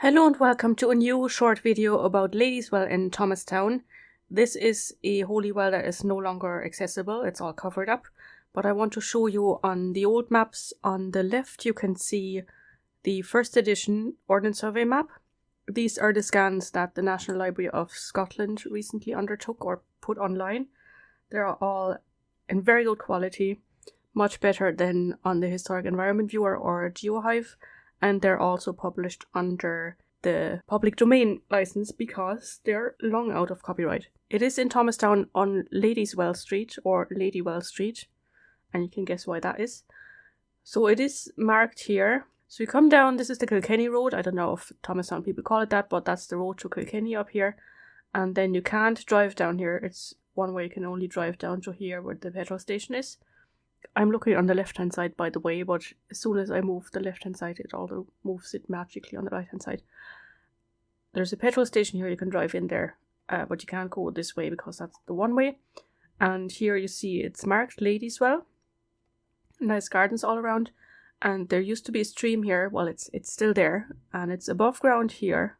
Hello and welcome to a new short video about Ladies' Well in Thomastown. This is a holy well that is no longer accessible, it's all covered up, but I want to show you on the old maps. On the left you can see the first edition Ordnance Survey map. These are the scans that the National Library of Scotland recently undertook or put online. They are all in very good quality, much better than on the Historic Environment Viewer or GeoHive. And they're also published under the public domain license because they're long out of copyright. It is in Thomastown on Ladies' Well Street or Lady Well Street, and you can guess why that is. So it is marked here. So you come down, this is the Kilkenny Road. I don't know if Thomastown people call it that, but that's the road to Kilkenny up here. And then you can't drive down here. It's one way, you can only drive down to here where the petrol station is. I'm looking on the left-hand side, by the way, but as soon as I move the left-hand side, it also moves it magically on the right-hand side. There's a petrol station here, you can drive in there, but you can't go this way because that's the one way. And here you see it's marked Ladies' Well. Nice gardens all around. And there used to be a stream here. Well, it's still there, and it's above ground here.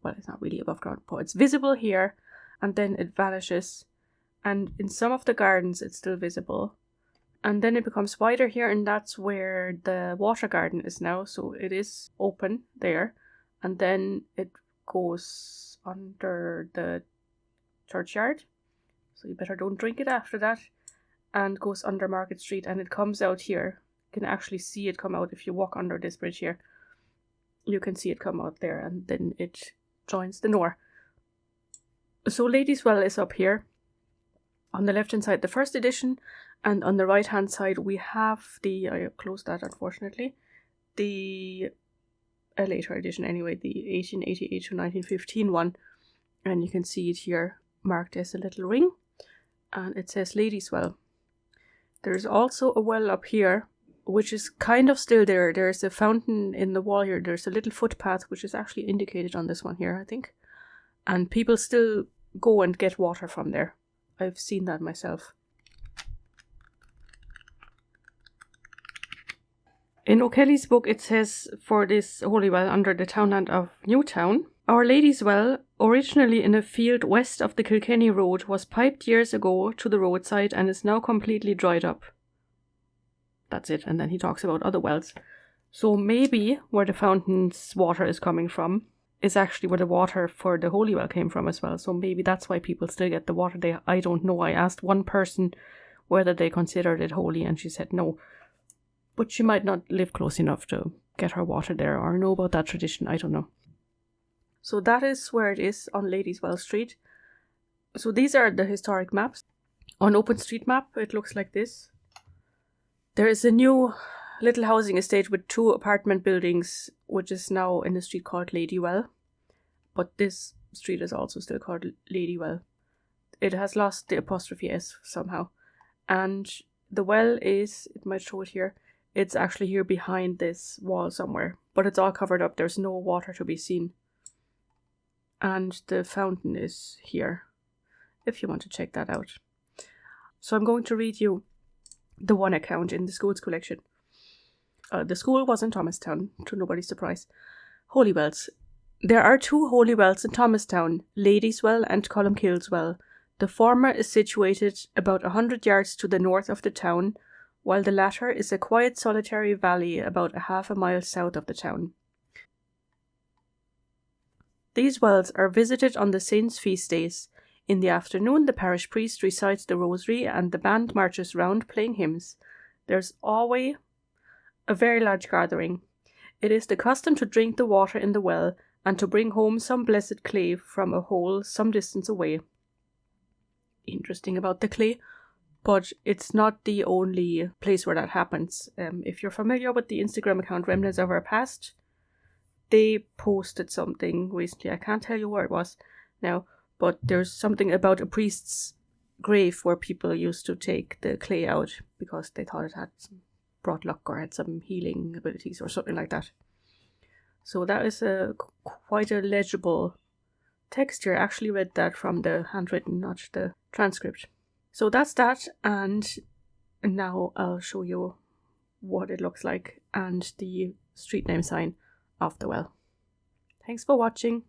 Well, it's not really above ground, but it's visible here, and then it vanishes. And in some of the gardens, it's still visible. And then it becomes wider here, and that's where the water garden is now. So it is open there. And then it goes under the churchyard. So you better don't drink it after that. And goes under Market Street, and it comes out here. You can actually see it come out if you walk under this bridge here. You can see it come out there, and then it joins the Nore. So Ladies' Well is up here. On the left hand side, the first edition, and on the right hand side, we have I closed that unfortunately, the later edition anyway, the 1888 to 1915 one, and you can see it here marked as a little ring, and it says Ladies' Well. There's also a well up here, which is kind of still there. There's a fountain in the wall here, there's a little footpath, which is actually indicated on this one here, I think, and people still go and get water from there. I've seen that myself. In O'Kelly's book it says for this holy well under the townland of Newtown, Our Lady's Well, originally in a field west of the Kilkenny Road, was piped years ago to the roadside and is now completely dried up. That's it, and then he talks about other wells. So maybe where the fountain's water is coming from is actually where the water for the holy well came from as well. So maybe that's why people still get the water there. I don't know. I asked one person whether they considered it holy, and she said no. But she might not live close enough to get her water there or know about that tradition. I don't know. So that is where it is on Ladies' Well Street. So these are the historic maps. On OpenStreetMap, it looks like this. There is a new little housing estate with 2 apartment buildings, which is now in a street called Lady Well. But this street is also still called Lady Well. It has lost the apostrophe S somehow. And the well is, it might show it here, it's actually here behind this wall somewhere. But it's all covered up, there's no water to be seen. And the fountain is here, if you want to check that out. So I'm going to read you the one account in the school's collection. The school was in Thomastown, to nobody's surprise. Holy wells. There are 2 holy wells in Thomastown, Ladies' Well and Columkill's Well. The former is situated about 100 yards to the north of the town, while the latter is a quiet solitary valley about half a mile south of the town. These wells are visited on the saints' feast days. In the afternoon, the parish priest recites the rosary and the band marches round playing hymns. There's always a very large gathering. It is the custom to drink the water in the well and to bring home some blessed clay from a hole some distance away. Interesting about the clay, but it's not the only place where that happens. If you're familiar with the Instagram account Remnants of Our Past, they posted something recently. I can't tell you where it was now, but there's something about a priest's grave where people used to take the clay out because they thought it had brought luck or had some healing abilities or something like that. So that is quite a legible text here. I actually read that from the handwritten, not the transcript. So that's that, and now I'll show you what it looks like and the street name sign of the well. Thanks for watching.